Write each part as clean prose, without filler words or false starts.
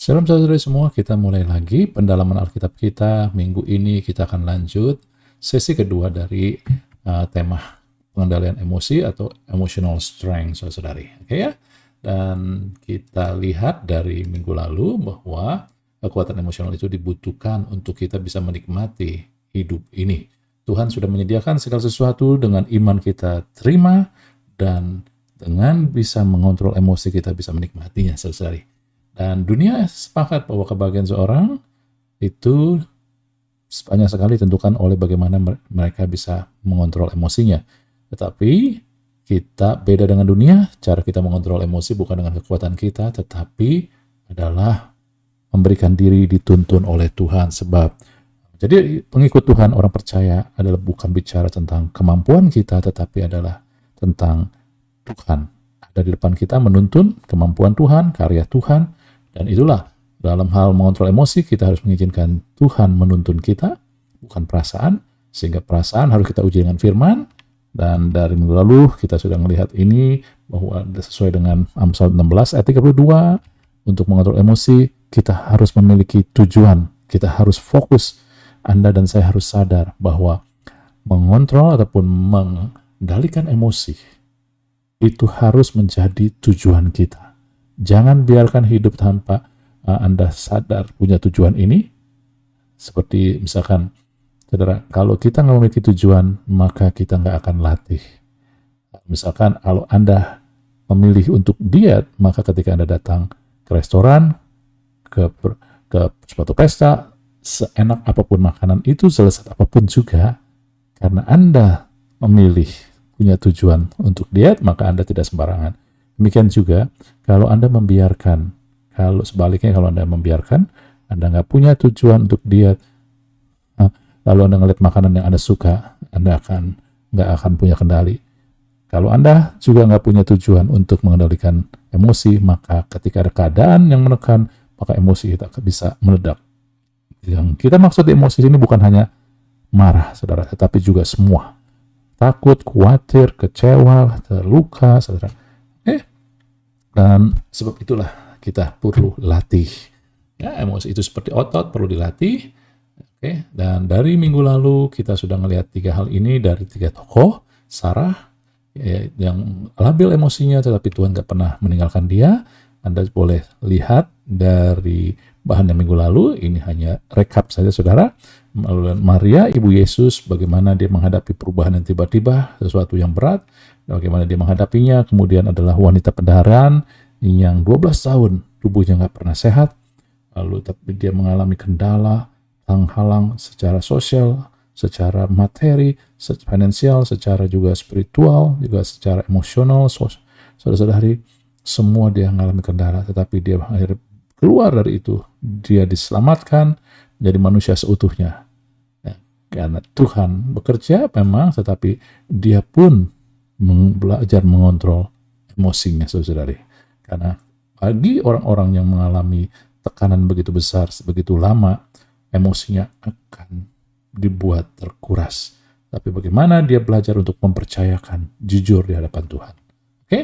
Shalom saudara semua, kita mulai lagi pendalaman Alkitab kita. Minggu ini kita akan lanjut sesi kedua dari tema pengendalian emosi atau emotional strength, saudari. Oke ya? Dan kita lihat dari minggu lalu bahwa kekuatan emosional itu dibutuhkan untuk kita bisa menikmati hidup ini. Tuhan sudah menyediakan segala sesuatu dengan iman kita terima dan dengan bisa mengontrol emosi kita bisa menikmatinya, saudari. Dan dunia sepakat bahwa kebahagiaan seorang itu banyak sekali ditentukan oleh bagaimana mereka bisa mengontrol emosinya. Tetapi kita beda dengan dunia, cara kita mengontrol emosi bukan dengan kekuatan kita, tetapi adalah memberikan diri dituntun oleh Tuhan. Sebab jadi pengikut Tuhan, orang percaya adalah bukan bicara tentang kemampuan kita, tetapi adalah tentang Tuhan. Ada di depan kita menuntun kemampuan Tuhan, karya Tuhan. Dan itulah, dalam hal mengontrol emosi, kita harus mengizinkan Tuhan menuntun kita, bukan perasaan, sehingga perasaan harus kita uji dengan firman. Dan dari minggu lalu, kita sudah melihat ini, bahwa sesuai dengan Amsal 16 ayat 32, untuk mengontrol emosi, kita harus memiliki tujuan, kita harus fokus. Anda dan saya harus sadar bahwa mengontrol ataupun mengendalikan emosi, itu harus menjadi tujuan kita. Jangan biarkan hidup tanpa Anda sadar punya tujuan ini. Seperti misalkan, saudara, kalau kita nggak memiliki tujuan, maka kita nggak akan latih. Misalkan kalau Anda memilih untuk diet, maka ketika Anda datang ke restoran, ke suatu pesta, seenak apapun makanan itu, selesai apapun juga, karena Anda memilih punya tujuan untuk diet, maka Anda tidak sembarangan. Demikian juga kalau Anda membiarkan, kalau sebaliknya kalau Anda membiarkan, Anda nggak punya tujuan untuk diet, lalu Anda ngeliat makanan yang Anda suka, Anda nggak akan punya kendali. Kalau Anda juga nggak punya tujuan untuk mengendalikan emosi, maka ketika ada keadaan yang menekan, maka emosi kita bisa meledak. Yang kita maksud emosi ini bukan hanya marah, saudara, tetapi juga semua. Takut, khawatir, kecewa, terluka, saudara. Dan sebab itulah kita perlu latih. Ya, emosi itu seperti otot, perlu dilatih. Oke. Dan dari minggu lalu kita sudah melihat 3 hal ini dari 3 tokoh. Sarah yang labil emosinya, tetapi Tuhan gak pernah meninggalkan dia. Anda boleh lihat dari bahan yang minggu lalu. Ini hanya rekap saja, saudara. Maria, ibu Yesus, bagaimana dia menghadapi perubahan yang tiba-tiba, sesuatu yang berat. Bagaimana dia menghadapinya. Kemudian adalah wanita pendarahan yang 12 tahun tubuhnya nggak pernah sehat, lalu tapi dia mengalami kendala, halang secara sosial, secara materi, secara finansial, secara juga spiritual, juga secara emosional, saudara-saudari, semua dia mengalami kendala, tetapi dia akhirnya keluar dari itu, dia diselamatkan menjadi manusia seutuhnya. Ya, karena Tuhan bekerja memang, tetapi dia pun belajar mengontrol emosinya, saudari. Karena bagi orang-orang yang mengalami tekanan begitu besar, begitu lama, emosinya akan dibuat terkuras. Tapi bagaimana dia belajar untuk mempercayakan jujur di hadapan Tuhan. Oke?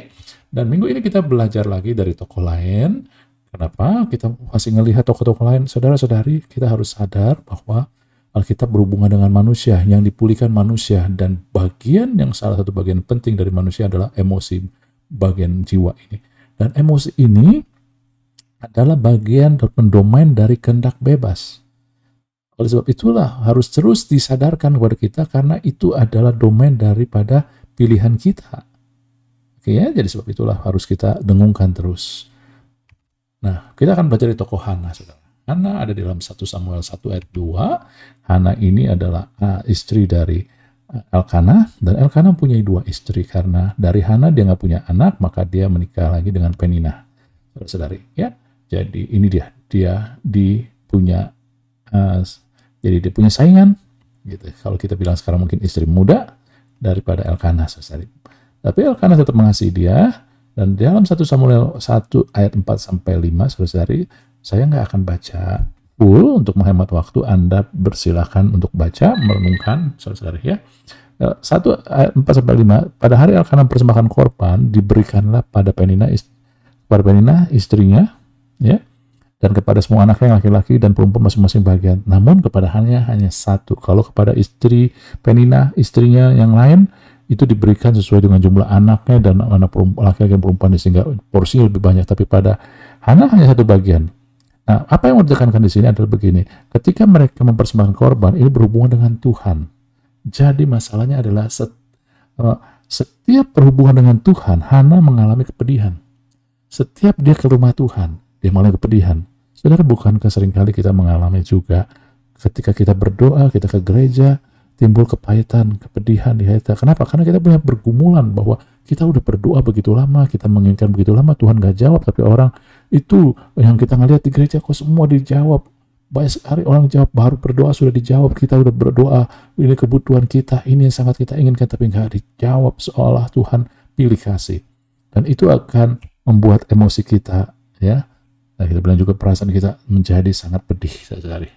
Dan minggu ini kita belajar lagi dari tokoh lain. Kenapa? Kita masih melihat tokoh-tokoh lain. Saudara-saudari, kita harus sadar bahwa Alkitab berhubungan dengan manusia, yang dipulihkan manusia, dan salah satu bagian penting dari manusia adalah emosi, bagian jiwa ini. Dan emosi ini adalah bagian dan pendomain dari kehendak bebas. Oleh sebab itulah harus terus disadarkan kepada kita, karena itu adalah domain daripada pilihan kita. Oke ya, jadi sebab itulah harus kita dengungkan terus. Nah, kita akan belajar dari tokoh Hana, saudara. Hana ada di dalam 1 Samuel 1 ayat 2. Hana ini adalah istri dari Elkana, dan Elkana punya 2 istri. Karena dari Hana dia nggak punya anak, maka dia menikah lagi dengan Penina, saudari. Ya, jadi ini jadi dia punya saingan, gitu. Kalau kita bilang sekarang mungkin istri muda daripada Elkana, saudari. Tapi Elkana tetap mengasihi dia, dan dalam 1 Samuel 1 ayat 4-5, saudari, saya nggak akan baca full untuk menghemat waktu. Anda bersilakan untuk baca, merenungkan, saudara-saudari ya. 1 ayat 4-5, pada hari Elkana mempersembahkan korban, diberikanlah pada Penina istrinya, ya, dan kepada semua anaknya laki-laki dan perempuan masing-masing bagian. Namun kepada hanya satu. Kalau kepada istri Penina, istrinya yang lain, itu diberikan sesuai dengan jumlah anaknya dan anak laki-laki dan perempuan, sehingga porsinya lebih banyak. Tapi pada Hana hanya satu bagian. Nah, apa yang mau ditekankan di sini adalah begini. Ketika mereka mempersembahkan korban, ini berhubungan dengan Tuhan. Jadi masalahnya adalah setiap berhubungan dengan Tuhan, Hana mengalami kepedihan. Setiap dia ke rumah Tuhan, dia mengalami kepedihan. Saudara, bukankah seringkali kita mengalami juga ketika kita berdoa, kita ke gereja, timbul kepahitan, kepedihan di hati. Kenapa? Karena kita punya pergumulan bahwa kita udah berdoa begitu lama, kita menginginkan begitu lama, Tuhan gak jawab, tapi orang itu yang kita ngelihat di gereja kok semua dijawab. Banyak sekali orang jawab, baru berdoa sudah dijawab, kita udah berdoa, ini kebutuhan kita, ini yang sangat kita inginkan, tapi gak dijawab, seolah Tuhan pilih kasih. Dan itu akan membuat emosi kita, ya. Nah, kita bilang juga perasaan kita menjadi sangat pedih, saudari.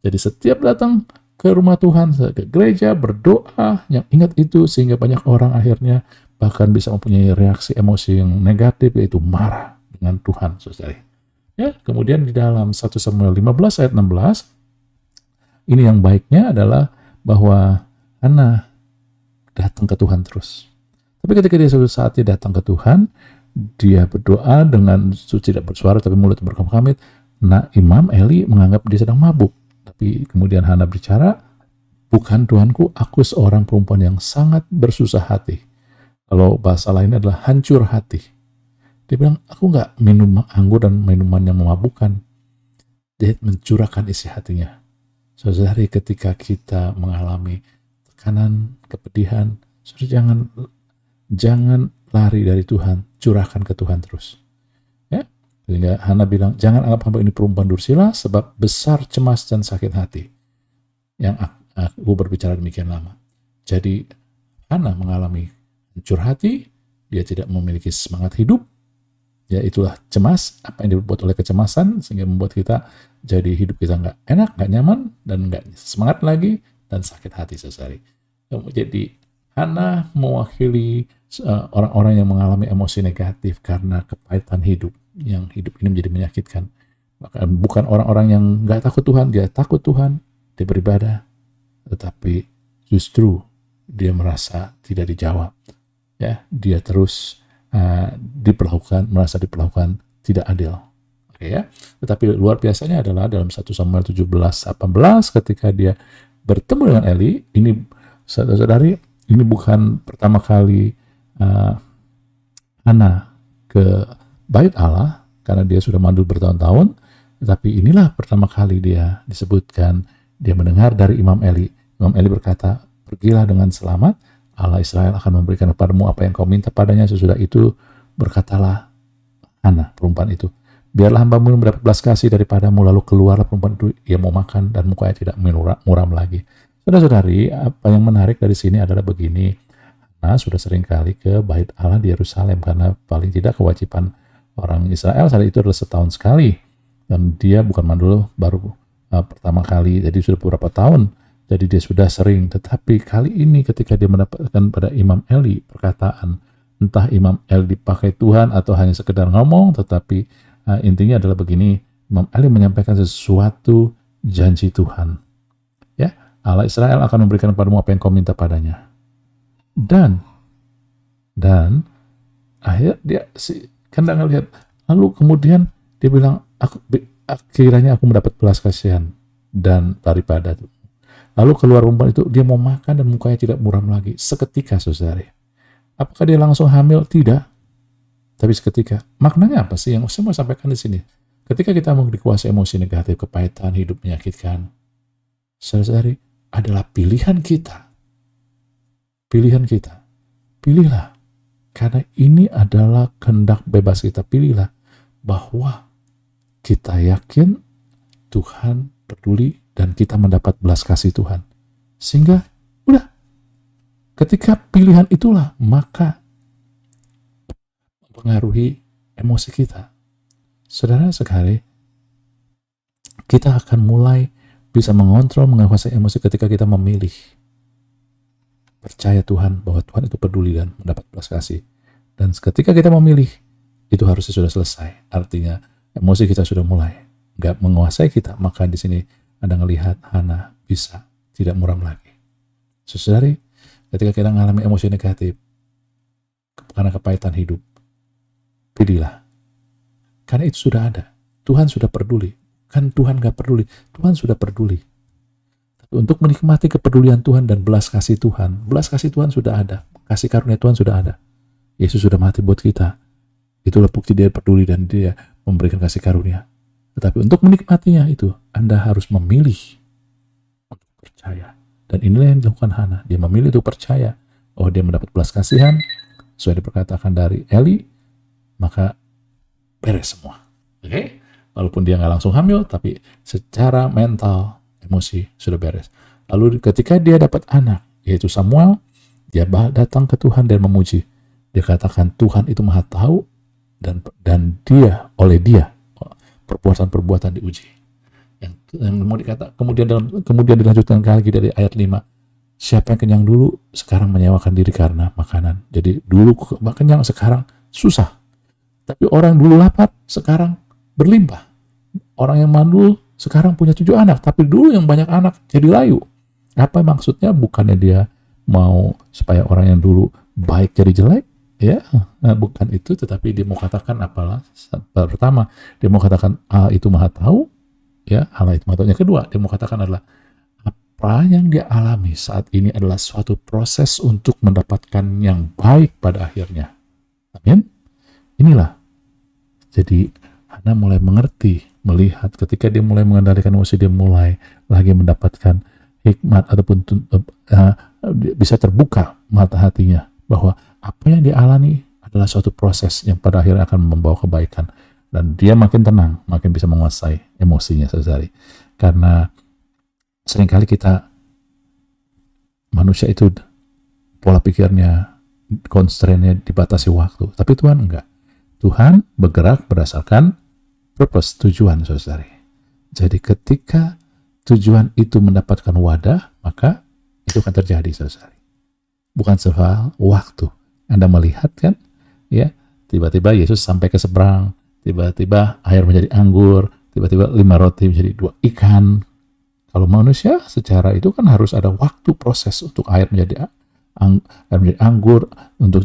Jadi setiap datang ke rumah Tuhan, ke gereja, berdoa, yang ingat itu, sehingga banyak orang akhirnya bahkan bisa mempunyai reaksi emosi yang negatif, yaitu marah dengan Tuhan, saudari. Ya, kemudian di dalam 1 Samuel 15 ayat 16, ini yang baiknya adalah bahwa Hana datang ke Tuhan terus. Tapi ketika dia suatu saat dia datang ke Tuhan, dia berdoa dengan tidak bersuara tapi mulut berkamit. Nah, Imam Eli menganggap dia sedang mabuk. Tapi kemudian Hana bicara, bukan Tuanku, aku seorang perempuan yang sangat bersusah hati. Kalau bahasa lainnya adalah hancur hati. Dia bilang, aku nggak minum anggur dan minuman yang memabukkan. Dia mencurahkan isi hatinya. Saudari, ketika kita mengalami tekanan, kepedihan, saudara jangan lari dari Tuhan, curahkan ke Tuhan terus. Ya, sehingga Hana bilang, jangan anggap hamba ini perempuan dursila, sebab besar cemas dan sakit hati yang aku berbicara demikian lama. Jadi Hana mengalami hancur hati, dia tidak memiliki semangat hidup, ya itulah cemas, apa yang dibuat oleh kecemasan, sehingga membuat kita jadi hidup kita nggak enak, nggak nyaman, dan nggak semangat lagi, dan sakit hati sesekali. Jadi Hana mewakili orang-orang yang mengalami emosi negatif karena kepahitan hidup, yang hidup ini menjadi menyakitkan. Bukan orang-orang yang nggak takut Tuhan, dia takut Tuhan, dia beribadah, tetapi justru dia merasa tidak dijawab. Ya, dia terus merasa diperlakukan tidak adil. Oke, ya. Tetapi luar biasanya adalah dalam 1 Samuel 17:18 ketika dia bertemu dengan Eli, ini saudari, ini bukan pertama kali Hana ke bait Allah karena dia sudah mandul bertahun-tahun, tetapi inilah pertama kali dia disebutkan dia mendengar dari Imam Eli. Imam Eli berkata, pergilah dengan selamat, Allah Israel akan memberikan kepadamu apa yang kau minta padanya. Sesudah itu berkatalah Hana, perempuan itu, biarlah hambamu mendapat belas kasih daripadamu. Lalu keluarlah perempuan itu, ia mau makan dan mukanya tidak muram lagi. Saudara-saudari, apa yang menarik dari sini adalah begini, Hana sudah sering kali ke bait Allah di Yerusalem karena paling tidak kewajiban orang Israel saat itu adalah setahun sekali, dan dia bukan mandul baru pertama kali, jadi sudah beberapa tahun, jadi dia sudah sering. Tetapi kali ini ketika dia mendapatkan pada Imam Eli perkataan, entah Imam Eli dipakai Tuhan atau hanya sekedar ngomong, tetapi intinya adalah begini, Imam Eli menyampaikan sesuatu janji Tuhan. Allah Israel akan memberikan kepadamu apa yang kau minta padanya. Dan akhirnya dia kan nggak ngelihat. Lalu kemudian dia bilang, kiranya aku mendapat belas kasihan dan daripada itu. Lalu keluar perempuan itu, dia mau makan dan mukanya tidak muram lagi. Seketika, saudari. Apakah dia langsung hamil? Tidak. Tapi seketika. Maknanya apa sih yang saya mau sampaikan di sini? Ketika kita mau dikuasai emosi negatif, kepahitan, hidup menyakitkan, saudari, adalah pilihan kita. Pilihan kita. Pilihlah. Karena ini adalah kehendak bebas kita. Pilihlah bahwa kita yakin Tuhan peduli dan kita mendapat belas kasih Tuhan. Sehingga udah. Ketika pilihan itulah, maka mempengaruhi emosi kita. Saudara sekali, kita akan mulai bisa mengontrol, menguasai emosi ketika kita memilih. Percaya Tuhan bahwa Tuhan itu peduli dan mendapat belas kasih. Dan ketika kita memilih, itu harusnya sudah selesai. Artinya emosi kita sudah mulai. nggak menguasai kita, maka di sini Anda ngelihat Hana bisa tidak muram lagi. Saudari, ketika kita mengalami emosi negatif karena kepahitan hidup, pilihlah. Karena itu sudah ada. Tuhan sudah peduli. Kan Tuhan gak peduli. Tuhan sudah peduli. Tapi untuk menikmati kepedulian Tuhan dan belas kasih Tuhan sudah ada. Kasih karunia Tuhan sudah ada. Yesus sudah mati buat kita. Itulah bukti dia peduli dan dia memberikan kasih karunia. Tetapi untuk menikmatinya itu, Anda harus memilih untuk percaya. Dan inilah yang dilakukan Hana. Dia memilih untuk percaya. Oh, dia mendapat belas kasihan. Sesuai diperkatakan dari Eli, maka beres semua. Oke? Walaupun dia nggak langsung hamil, tapi secara mental, emosi sudah beres. Lalu ketika dia dapat anak, yaitu Samuel, dia datang ke Tuhan dan memuji. Dia katakan Tuhan itu maha tahu dan oleh dia perbuatan-perbuatan diuji. Yang mau dikata kemudian dilanjutkan lagi dari ayat 5. Siapa yang kenyang dulu sekarang menyewakan diri karena makanan. Jadi dulu kenyang, sekarang susah. Tapi orang dulu lapar, sekarang berlimpah. Orang yang mandul, sekarang punya 7 anak. Tapi dulu yang banyak anak, jadi layu. Apa maksudnya? Bukannya dia mau supaya orang yang dulu baik jadi jelek? Ya, bukan itu. Tetapi dia mau katakan apalah? Pertama, dia mau katakan Allah itu maha tahu. Ya, Allah itu maha tahu. Yang kedua, dia mau katakan adalah apa yang dia alami saat ini adalah suatu proses untuk mendapatkan yang baik pada akhirnya. Amin. Inilah. Jadi Hana mulai mengerti, melihat ketika dia mulai mengendalikan emosi, dia mulai lagi mendapatkan hikmat ataupun bisa terbuka mata hatinya bahwa apa yang dia alami adalah suatu proses yang pada akhirnya akan membawa kebaikan. Dan dia makin tenang, makin bisa menguasai emosinya, saudari. Karena seringkali kita, manusia itu pola pikirnya, constraint-nya dibatasi waktu. Tapi Tuhan enggak. Tuhan bergerak berdasarkan purpose, tujuan, saudari. Jadi ketika tujuan itu mendapatkan wadah, maka itu akan terjadi, saudari. Bukan soal waktu. Anda melihat kan, ya, tiba-tiba Yesus sampai ke seberang, tiba-tiba air menjadi anggur, tiba-tiba 5 roti menjadi 2 ikan. Kalau manusia secara itu kan harus ada waktu proses untuk air menjadi anggur, untuk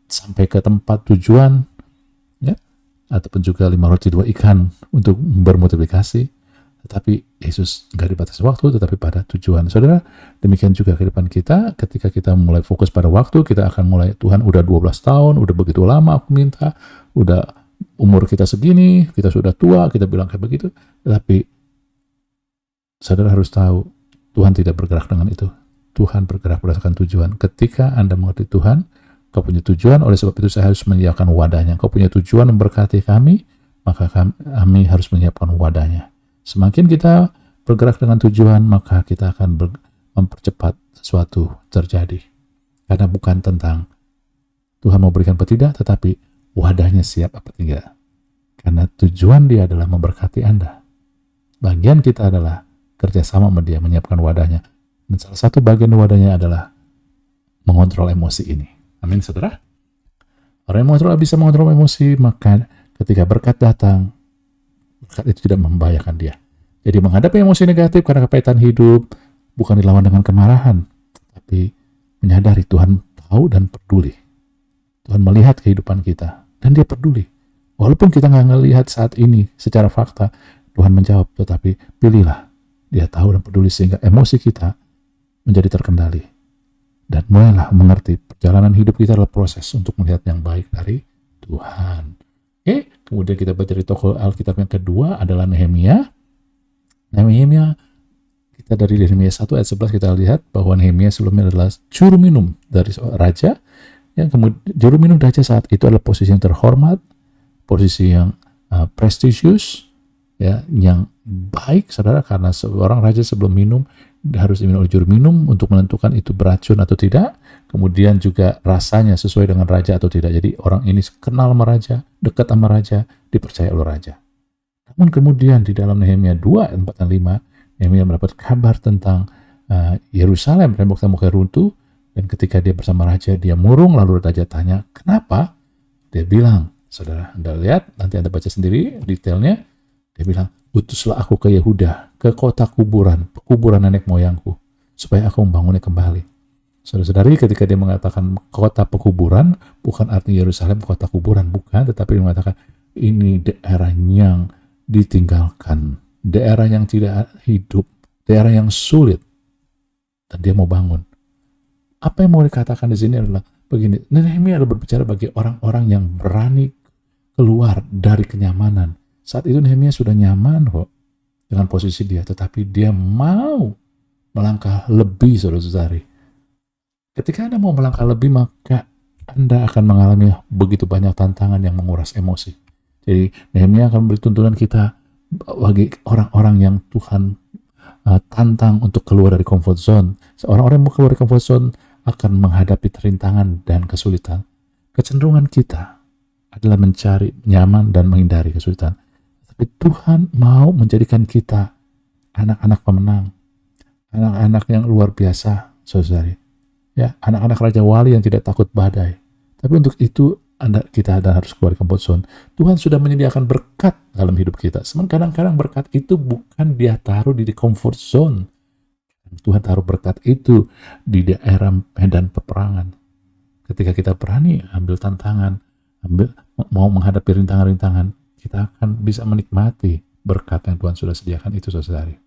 sampai ke tempat tujuan, ya, ataupun juga 5 roti 2 ikan untuk bermultiplikasi. Tetapi Yesus nggak dibatasi waktu, tetapi pada tujuan. Saudara, demikian juga kehidupan kita. Ketika kita mulai fokus pada waktu, kita akan mulai, Tuhan udah 12 tahun, udah begitu lama aku minta, udah umur kita segini, kita sudah tua, kita bilang kayak begitu. Tetapi saudara harus tahu, Tuhan tidak bergerak dengan itu. Tuhan bergerak berdasarkan tujuan. Ketika Anda mengerti Tuhan, kau punya tujuan, oleh sebab itu saya harus menyiapkan wadahnya. Kau punya tujuan memberkati kami, maka kami harus menyiapkan wadahnya. Semakin kita bergerak dengan tujuan, maka kita akan mempercepat sesuatu terjadi. Karena bukan tentang Tuhan mau berikan apa tidak, tetapi wadahnya siap apa tidak. Karena tujuan dia adalah memberkati Anda. Bagian kita adalah kerjasama sama dia, menyiapkan wadahnya. Dan salah satu bagian wadahnya adalah mengontrol emosi ini. Amin, saudara. Orang yang bisa mengontrol emosi, maka ketika berkat datang, berkat itu tidak membahayakan dia. Jadi menghadapi emosi negatif karena kepahitan hidup bukan dilawan dengan kemarahan, tapi menyadari Tuhan tahu dan peduli. Tuhan melihat kehidupan kita dan dia peduli. Walaupun kita nggak ngelihat saat ini secara fakta, Tuhan menjawab, tetapi pilihlah. Dia tahu dan peduli sehingga emosi kita menjadi terkendali. Dan mulailah mengerti perjalanan hidup kita adalah proses untuk melihat yang baik dari Tuhan. Oke, kemudian kita baca di tokoh Alkitab yang kedua adalah Nehemia. Nehemia, kita dari Nehemia 1 ayat 11 kita lihat bahwa Nehemia sebelumnya adalah juru minum dari raja. Yang kemudian juru minum raja saat itu adalah posisi yang terhormat, posisi yang prestisius, ya, yang baik, saudara, karena seorang raja sebelum minum harus diminum oleh juru minum untuk menentukan itu beracun atau tidak. Kemudian juga rasanya sesuai dengan raja atau tidak. Jadi orang ini kenal sama raja, dekat sama raja, dipercaya oleh raja. Namun kemudian di dalam Nehemia 2, 4 dan 5, Nehemia mendapat kabar tentang Yerusalem, tembok-temboknya runtuh, dan ketika dia bersama raja, dia murung, lalu raja tanya, kenapa? Dia bilang, saudara, Anda lihat, nanti Anda baca sendiri detailnya, Dia bilang, utuslah aku ke Yehuda, ke kota kuburan nenek moyangku, supaya aku membangunnya kembali. Saudara-saudari, ketika dia mengatakan kota pekuburan, bukan arti Yerusalem kota kuburan, bukan, tetapi dia mengatakan ini daerah yang ditinggalkan, daerah yang tidak hidup, daerah yang sulit, dan dia mau bangun. Apa yang mau dikatakan di sini adalah begini, Nehemia adalah berbicara bagi orang-orang yang berani keluar dari kenyamanan. Saat itu Nehemia sudah nyaman kok dengan posisi dia, tetapi dia mau melangkah lebih, saudara-saudari. Ketika Anda mau melangkah lebih, maka Anda akan mengalami begitu banyak tantangan yang menguras emosi. Jadi Nehemia akan beri tuntunan kita bagi orang-orang yang Tuhan tantang untuk keluar dari comfort zone. Orang-orang yang mau keluar dari comfort zone akan menghadapi rintangan dan kesulitan. Kecenderungan kita adalah mencari nyaman dan menghindari kesulitan. Tapi Tuhan mau menjadikan kita anak-anak pemenang, anak-anak yang luar biasa, saudari. Ya, anak-anak Raja Wali yang tidak takut badai. Tapi untuk itu kita harus keluar dari comfort zone. Tuhan sudah menyediakan berkat dalam hidup kita. Sementara kadang-kadang berkat itu bukan dia taruh di comfort zone. Tuhan taruh berkat itu di daerah medan peperangan. Ketika kita berani ambil tantangan, mau menghadapi rintangan-rintangan, kita akan bisa menikmati berkat yang Tuhan sudah sediakan itu, saudari.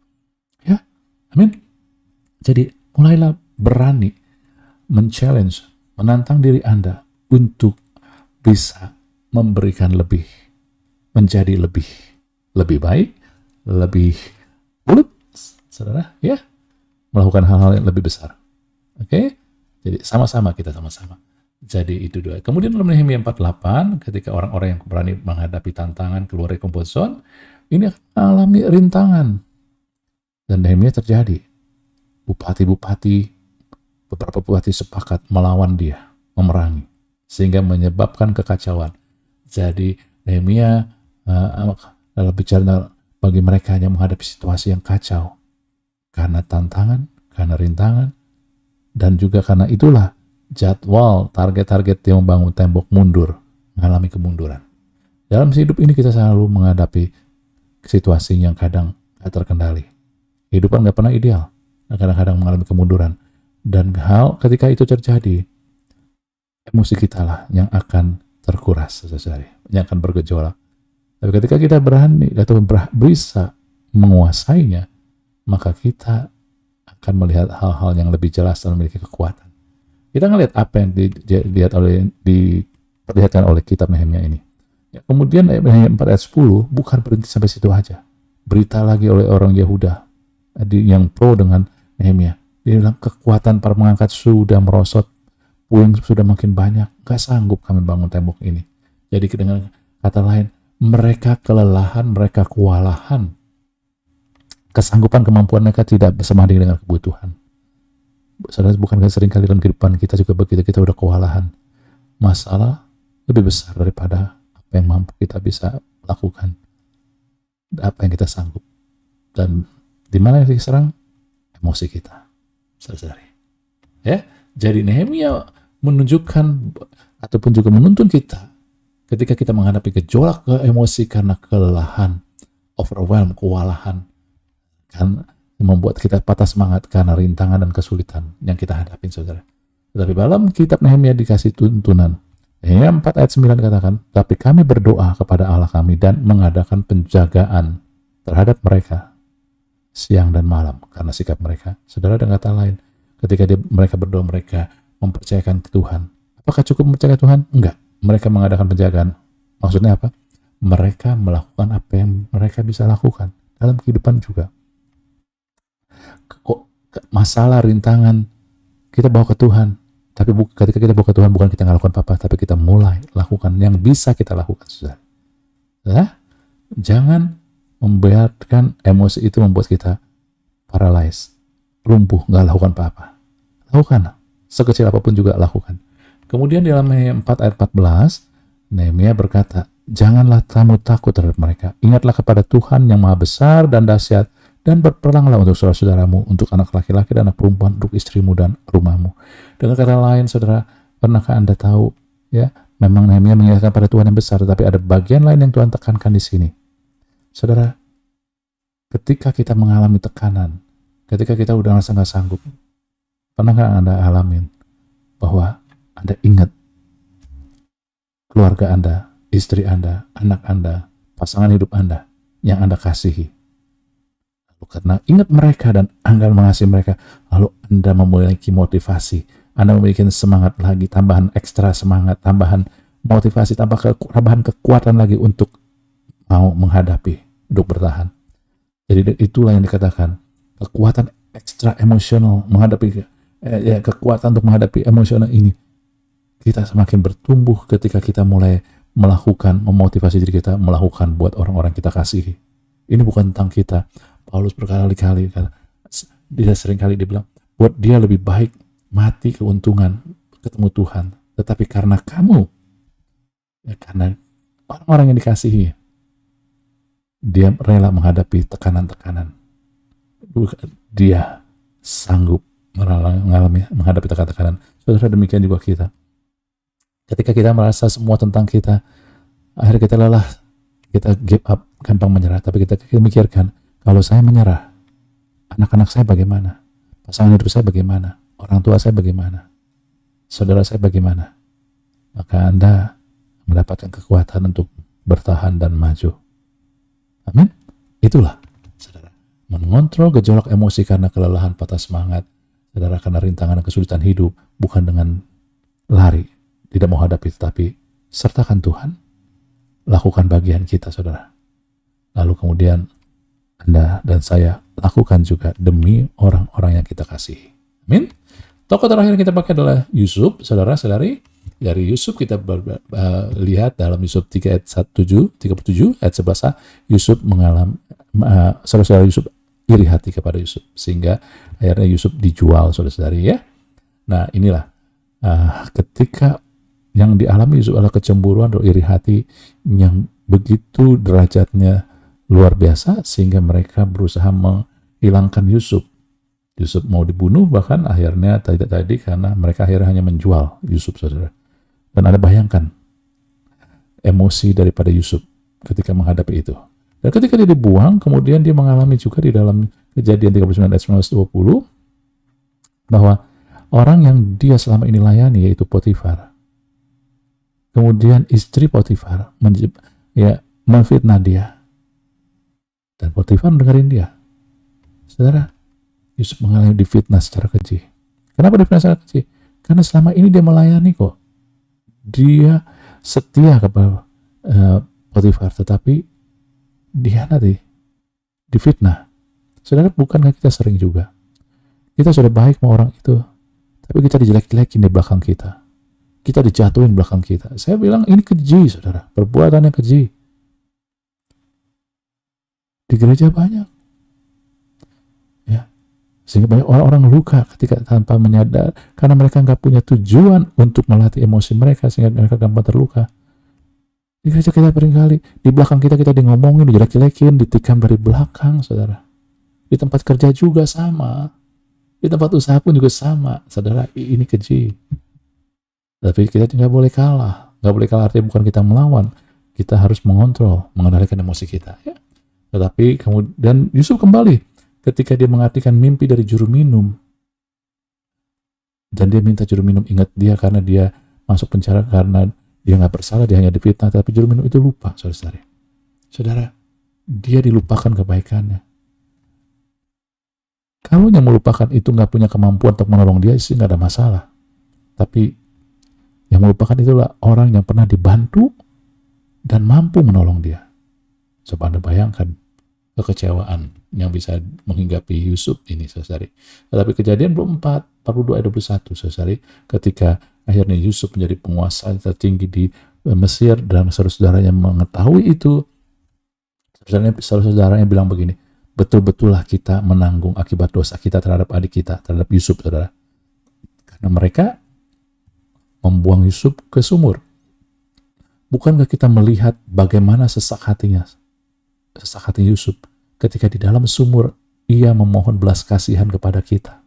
Ya, amin. Jadi mulailah berani men-challenge, menantang diri Anda untuk bisa memberikan lebih, menjadi lebih baik, lebih ulet, saudara, ya, melakukan hal-hal yang lebih besar. Oke? Jadi sama-sama kita sama-sama. Jadi itu dua. Kemudian dalam Nehemia 4:8, ketika orang-orang yang berani menghadapi tantangan keluar dari comfort zone, ini akan mengalami rintangan. Dan Nehemia terjadi. Beberapa bupati sepakat melawan dia, memerangi, sehingga menyebabkan kekacauan. Jadi Nehemia adalah bicara bagi mereka yang menghadapi situasi yang kacau, karena tantangan, karena rintangan, dan juga karena itulah jadwal target-target yang membangun tembok mundur, mengalami kemunduran. Dalam hidup ini kita selalu menghadapi situasi yang kadang tak terkendali. Kehidupan gak pernah ideal, kadang-kadang mengalami kemunduran. Dan ketika itu terjadi, emosi kita lah yang akan terkuras, yang akan bergejolak. Tapi ketika kita berani atau bisa menguasainya, maka kita akan melihat hal-hal yang lebih jelas dan memiliki kekuatan. Kita ngelihat apa yang diperlihatkan oleh kitab Nehemia ini. Ya, kemudian Nehemia 4 ayat 10 bukan berhenti sampai situ aja. Berita lagi oleh orang Yehuda yang pro dengan Nehemia. Dia bilang kekuatan para pengangkat sudah merosot, puing sudah makin banyak, gak sanggup kami bangun tembok ini. Jadi dengan kata lain, mereka kelelahan, mereka kewalahan. Kesanggupan kemampuan mereka tidak bersebanding dengan kebutuhan. Saudara, bukankah seringkali dalam kehidupan kita juga begitu, kita udah kewalahan. Masalah lebih besar daripada apa yang mampu kita bisa lakukan, apa yang kita sanggup. Dan di mana yang diserang? Emosi kita, saudari. Ya, jadi Nehemia menunjukkan ataupun juga menuntun kita ketika kita menghadapi gejolak ke emosi karena kelelahan, overwhelm, kewalahan, kan membuat kita patah semangat karena rintangan dan kesulitan yang kita hadapi, saudara. Tetapi dalam kitab Nehemia dikasih tuntunan. Nehemia 4 ayat 9 katakan, tapi kami berdoa kepada Allah kami dan mengadakan penjagaan terhadap mereka siang dan malam karena sikap mereka. Saudara, dengan kata lain, ketika mereka berdoa, mereka mempercayakan ke Tuhan. Apakah cukup mempercayakan Tuhan? Enggak. Mereka mengadakan penjagaan. Maksudnya apa? Mereka melakukan apa yang mereka bisa lakukan dalam kehidupan juga. Masalah, rintangan, kita bawa ke Tuhan. Tapi ketika kita bawa ke Tuhan, bukan kita nggak lakukan apa-apa, tapi kita mulai lakukan yang bisa kita lakukan. Ya? Jangan membiarkan emosi itu membuat kita paralyzed, lumpuh, nggak lakukan apa-apa. Lakukan, sekecil apapun juga lakukan. Kemudian di dalam Nehemia 4 ayat 14, Nehemia berkata, janganlah kamu takut terhadap mereka. Ingatlah kepada Tuhan yang maha besar dan dahsyat, dan berperanglah untuk saudara-saudaramu, untuk anak laki-laki dan anak perempuan, untuk istrimu dan rumahmu. Dengan kata lain, saudara, pernahkah Anda tahu, ya, memang Nehemia mengingatkan pada Tuhan yang besar, tetapi ada bagian lain yang Tuhan tekankan di sini. Saudara, Ketika kita mengalami tekanan, ketika kita udah merasa nggak sanggup, pernah nggak Anda alamin bahwa Anda ingat keluarga Anda, istri Anda, anak Anda, pasangan hidup Anda yang Anda kasihi. Lalu karena ingat mereka dan Anda mengasihi mereka, lalu Anda memiliki motivasi, Anda memiliki semangat lagi, tambahan ekstra semangat, tambahan motivasi, tambahan kekuatan lagi untuk mau menghadapi, untuk bertahan. Jadi itulah yang dikatakan kekuatan ekstra emosional menghadapi kekuatan untuk menghadapi emosional ini. Kita semakin bertumbuh ketika kita mulai melakukan, memotivasi diri kita melakukan buat orang-orang kita kasihi. Ini bukan tentang kita. Paulus berkali-kali, dia seringkali dibilang, buat dia lebih baik mati keuntungan ketemu Tuhan. Tetapi karena kamu, ya karena orang-orang yang dikasihi, dia rela menghadapi tekanan-tekanan. Dia sanggup menghadapi tekanan-tekanan. Saudara, demikian juga kita. Ketika kita merasa semua tentang kita, akhirnya kita lelah, kita give up, gampang menyerah. Tapi kita memikirkan, kalau saya menyerah, anak-anak saya bagaimana? Pasangan hidup saya bagaimana? Orang tua saya bagaimana? Saudara saya bagaimana? Maka Anda mendapatkan kekuatan untuk bertahan dan maju. Amin. Itulah, saudara, mengontrol gejolak emosi karena kelelahan, patah semangat, saudara, karena rintangan dan kesulitan hidup, bukan dengan lari, tidak mau hadapi, tetapi sertakan Tuhan, lakukan bagian kita, saudara. Lalu kemudian Anda dan saya lakukan juga demi orang-orang yang kita kasihi. Amin. Tokoh terakhir yang kita pakai adalah Yusuf, saudara-saudari. Dari Yusuf kita lihat dalam Yusuf 3 ayat 37 ayat 11, Yusuf mengalami, saudara-saudara Yusuf iri hati kepada Yusuf, sehingga akhirnya Yusuf dijual, saudara-saudari ya. Nah inilah ketika yang dialami Yusuf adalah kecemburuan atau iri hati yang begitu derajatnya luar biasa, sehingga mereka berusaha menghilangkan Yusuf. Yusuf mau dibunuh, bahkan akhirnya tidak tadi karena mereka akhirnya hanya menjual Yusuf, saudara. Dan Anda bayangkan emosi daripada Yusuf ketika menghadapi itu. Dan ketika dia dibuang, kemudian dia mengalami juga di dalam Kejadian 39 ayat 19-20 bahwa orang yang dia selama ini layani, yaitu Potifar, kemudian istri Potifar memfitnah dia. Dan Potifar dengerin dia. Saudara, Yusuf mengalami difitnah secara keji. Kenapa difitnah secara keji? Karena selama ini dia melayani kok. Dia setia kepada Potifar, tetapi dikhianati, difitnah. Saudara, bukankah kita sering juga? Kita sudah baik sama orang itu, tapi kita dijelek-jelekin di belakang kita. Kita dijatuhin di belakang kita. Saya bilang ini keji, saudara. Perbuatan yang keji. Di gereja banyak. Sehingga banyak orang-orang luka ketika tanpa menyadar, karena mereka nggak punya tujuan untuk melatih emosi mereka, sehingga mereka gampang terluka. Di gereja kita seringkali, di belakang kita di ngomongin, dijelek-jelekin, ditikam dari belakang, saudara. Di tempat kerja juga sama. Di tempat usaha pun juga sama, saudara. Ini keji. Tapi kita nggak boleh kalah. Nggak boleh kalah artinya bukan kita melawan. Kita harus mengontrol, mengendalikan emosi kita. Ya. Tetapi kemudian Yusuf kembali. Ketika dia mengartikan mimpi dari juru minum, dan dia minta juru minum ingat dia karena dia masuk penjara karena dia nggak bersalah, dia hanya difitnah, tapi juru minum itu lupa, saudara. Saudara, dia dilupakan kebaikannya. Kalau yang melupakan itu nggak punya kemampuan untuk menolong dia, sih nggak ada masalah. Tapi yang melupakan itulah orang yang pernah dibantu dan mampu menolong dia. Coba Anda bayangkan kekecewaan yang bisa menghinggapi Yusuf ini, saudari. Tetapi Kejadian 42 ayat 21, saudari, ketika akhirnya Yusuf menjadi penguasa tertinggi di Mesir dan saudara-saudaranya mengetahui itu, saudara-saudaranya bilang begini, betul-betullah kita menanggung akibat dosa kita terhadap adik kita, terhadap Yusuf, saudara. Karena mereka membuang Yusuf ke sumur. Bukankah kita melihat bagaimana sesak hati Yusuf ketika di dalam sumur ia memohon belas kasihan kepada kita,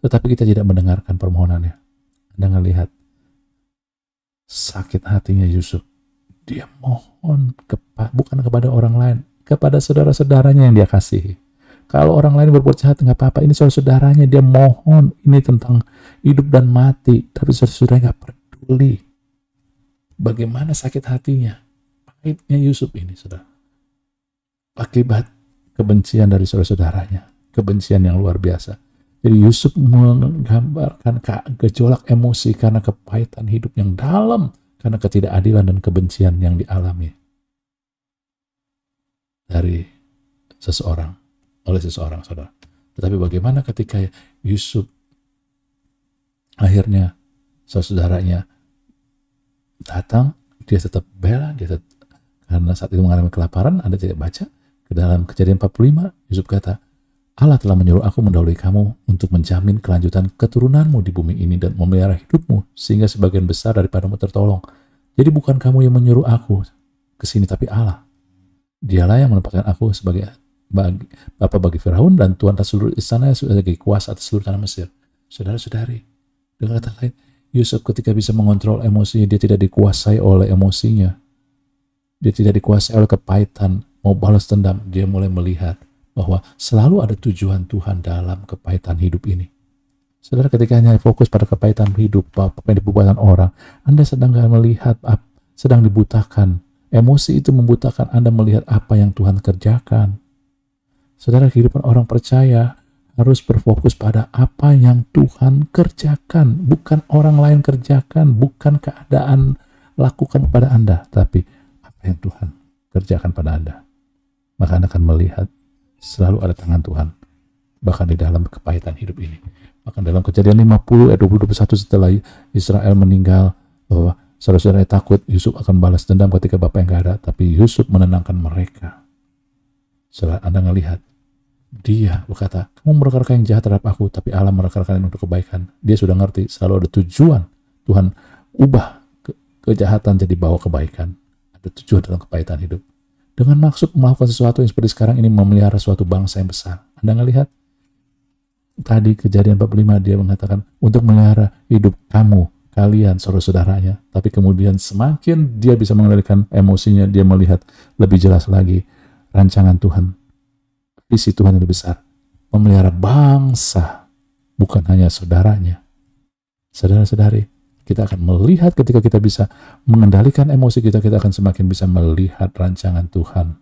tetapi kita tidak mendengarkan permohonannya. Anda melihat sakit hatinya Yusuf. Dia mohon bukan kepada orang lain, kepada saudara-saudaranya yang dia kasihi. Kalau orang lain berbuat jahat, nggak apa-apa. Ini saudara-saudaranya, dia mohon. Ini tentang hidup dan mati. Tapi saudara-saudaranya nggak peduli. Bagaimana sakit hatinya, pahitnya Yusuf ini, saudara. Akibat kebencian dari saudara-saudaranya. Kebencian yang luar biasa. Jadi Yusuf menggambarkan gejolak emosi karena kepahitan hidup yang dalam. Karena ketidakadilan dan kebencian yang dialami dari seseorang. Oleh seseorang, saudara. Tetapi bagaimana ketika Yusuf akhirnya saudaranya datang, dia tetap bela, karena saat itu mengalami kelaparan. Anda tidak baca ke dalam Kejadian 45, Yusuf kata, Allah telah menyuruh aku mendahului kamu untuk menjamin kelanjutan keturunanmu di bumi ini dan memelihara hidupmu sehingga sebagian besar daripadamu tertolong. Jadi bukan kamu yang menyuruh aku ke sini, tapi Allah. Dialah yang menempatkan aku sebagai Bapa bagi Firaun dan Tuhan atas seluruh istana sebagai kuasa atas seluruh tanah Mesir. Saudara-saudari, dengan kata lain, Yusuf ketika bisa mengontrol emosinya, dia tidak dikuasai oleh emosinya. Dia tidak dikuasai oleh kepahitan, mau balas dendam. Dia mulai melihat bahwa selalu ada tujuan Tuhan dalam kepahitan hidup ini. Saudara, ketika hanya fokus pada kepahitan hidup, apa yang diperbuatan orang, Anda sedang melihat, sedang dibutakan. Emosi itu membutakan Anda melihat apa yang Tuhan kerjakan. Saudara, kehidupan orang percaya harus berfokus pada apa yang Tuhan kerjakan. Bukan orang lain kerjakan, bukan keadaan lakukan pada Anda, tapi apa yang Tuhan kerjakan pada Anda. Maka Anda akan melihat selalu ada tangan Tuhan, bahkan di dalam kepahitan hidup ini. Bahkan dalam Kejadian 50 ayat 20-21 setelah Israel meninggal, bahwa saudara-saudara takut Yusuf akan balas dendam ketika bapak yang gak ada, tapi Yusuf menenangkan mereka. Setelah Anda melihat, dia berkata, kamu merekarkan yang jahat terhadap aku, tapi Allah merekarkan yang untuk kebaikan. Dia sudah ngerti, selalu ada tujuan. Tuhan ubah kejahatan jadi bawa kebaikan. Ada tujuan dalam kepahitan hidup. Dengan maksud melakukan sesuatu yang seperti sekarang ini, memelihara suatu bangsa yang besar. Anda ngelihat? Tadi Kejadian 45 dia mengatakan, untuk memelihara hidup kamu, kalian, saudara-saudaranya. Tapi kemudian semakin dia bisa mengendalikan emosinya, dia melihat lebih jelas lagi rancangan Tuhan. Visi Tuhan yang lebih besar, memelihara bangsa, bukan hanya saudaranya. Saudara-saudari, kita akan melihat ketika kita bisa mengendalikan emosi kita akan semakin bisa melihat rancangan Tuhan,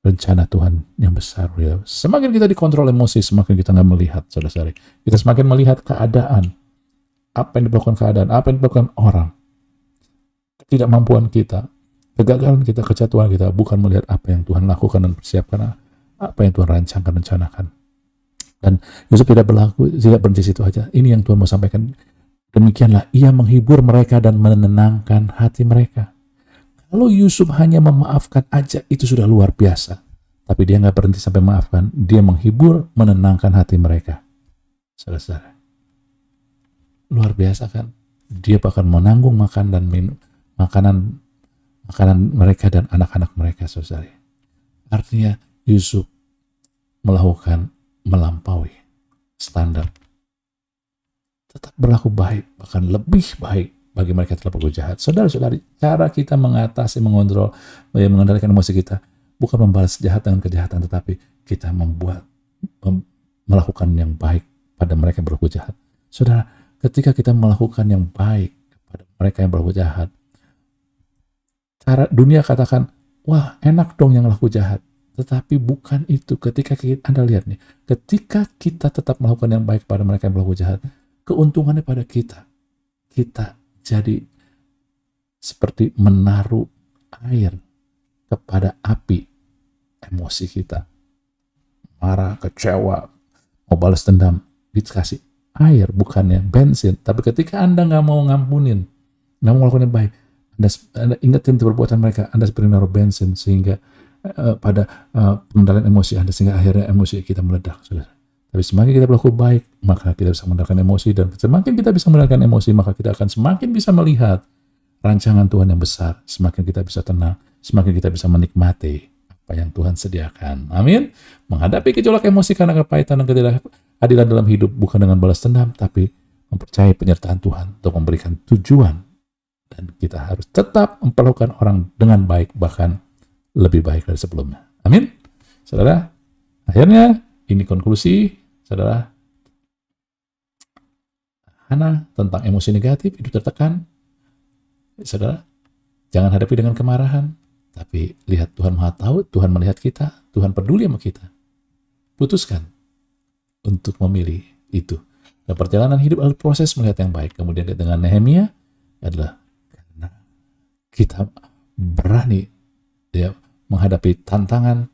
rencana Tuhan yang besar. Semakin kita dikontrol emosi, semakin kita nggak melihat, saudara-saudari. Kita semakin melihat keadaan, apa yang dilakukan keadaan, apa yang dilakukan orang, ketidakmampuan kita, kegagalan kita, kejatuhan kita, bukan melihat apa yang Tuhan lakukan dan persiapkan, apa yang Tuhan rancangkan, rencanakan. Dan Yusuf tidak berhenti situ aja. Ini yang Tuhan mau sampaikan. Demikianlah ia menghibur mereka dan menenangkan hati mereka. Kalau Yusuf hanya memaafkan aja, itu sudah luar biasa. Tapi dia nggak berhenti sampai maafkan. Dia menghibur, menenangkan hati mereka. Saudara-saudara, luar biasa kan? Dia bahkan menanggung makan dan minum makanan mereka dan anak-anak mereka, saudara. Artinya Yusuf melampaui standar, tetap berlaku baik, bahkan lebih baik bagi mereka yang telah berbuat jahat. Saudara-saudari, cara kita mengatasi, mengontrol, mengendalikan emosi kita bukan membalas jahat dengan kejahatan, tetapi kita melakukan yang baik pada mereka yang berbuat jahat. Saudara, ketika kita melakukan yang baik kepada mereka yang berbuat jahat, cara dunia katakan, wah enak dong yang laku jahat. Tetapi bukan itu. Ketika Anda lihat nih, ketika kita tetap melakukan yang baik pada mereka yang berlaku jahat, keuntungannya pada kita jadi seperti menaruh air kepada api emosi kita. Marah, kecewa, mau balas dendam, dikasih air, bukannya bensin. Tapi ketika Anda nggak mau ngampunin, nggak mau melakukan yang baik, Anda ingetin perbuatan mereka, Anda seperti naruh bensin sehingga pada pengendalian emosi Anda, sehingga akhirnya emosi kita meledak, saudara. Tapi semakin kita berlaku baik, maka kita bisa mengendalikan emosi, dan semakin kita bisa mengendalikan emosi, maka kita akan semakin bisa melihat rancangan Tuhan yang besar. Semakin kita bisa tenang, semakin kita bisa menikmati apa yang Tuhan sediakan. Amin. Menghadapi gejolak emosi karena kepahitan dan ketidakadilan dalam hidup bukan dengan balas dendam, tapi mempercayai penyertaan Tuhan untuk memberikan tujuan. Dan kita harus tetap memperlakukan orang dengan baik, bahkan lebih baik dari sebelumnya. Amin. Saudara, akhirnya ini konklusi, saudara, Hana tentang emosi negatif, hidup tertekan. Saudara, jangan hadapi dengan kemarahan, tapi lihat Tuhan Maha Tahu, Tuhan melihat kita, Tuhan peduli sama kita. Putuskan untuk memilih itu. Dan perjalanan hidup adalah proses melihat yang baik. Kemudian dengan Nehemia adalah karena kita berani dia menghadapi tantangan,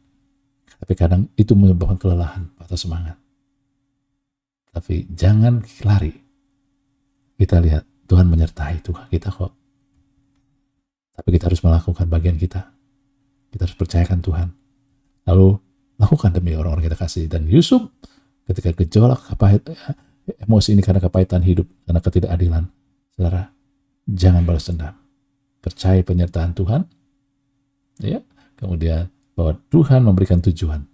tapi kadang itu menyebabkan kelelahan, patah semangat. Tapi jangan lari. Kita lihat Tuhan menyertai Tuhan kita kok. Tapi kita harus melakukan bagian kita. Kita harus percayakan Tuhan. Lalu lakukan demi orang-orang kita kasih. Dan Yusuf ketika gejolak emosi ini karena kepahitan hidup, karena ketidakadilan, saudara, jangan balas dendam. Percaya penyertaan Tuhan, ya. Kemudian bahwa Tuhan memberikan tujuan,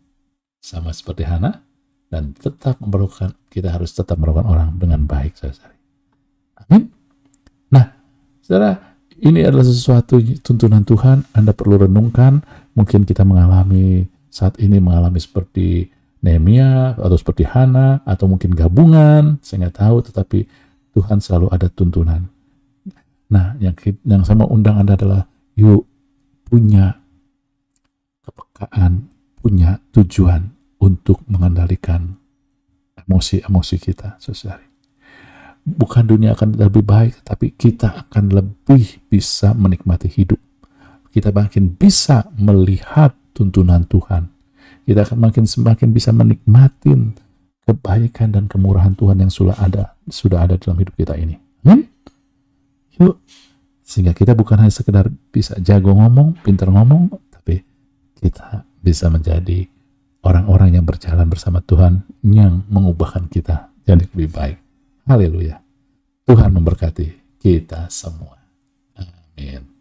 sama seperti Hana, dan tetap memerlukan, kita harus tetap memerlukan orang dengan baik, saudara. Amin. Nah, saudara, ini adalah sesuatu tuntunan Tuhan. Anda perlu renungkan. Mungkin kita saat ini mengalami seperti Nehemia atau seperti Hana, atau mungkin gabungan, saya nggak tahu, tetapi Tuhan selalu ada tuntunan. Nah, yang sama undang Anda adalah, yuk punya kepekaan, punya tujuan untuk mengendalikan emosi-emosi kita, saudari. Bukan dunia akan lebih baik, tapi kita akan lebih bisa menikmati hidup. Kita makin bisa melihat tuntunan Tuhan. Kita akan semakin bisa menikmati kebaikan dan kemurahan Tuhan yang sudah ada dalam hidup kita ini. Yuk, sehingga kita bukan hanya sekedar bisa jago ngomong, pintar ngomong, tapi kita bisa menjadi orang-orang yang berjalan bersama Tuhan yang mengubahkan kita jadi lebih baik. Haleluya. Tuhan memberkati kita semua. Amin.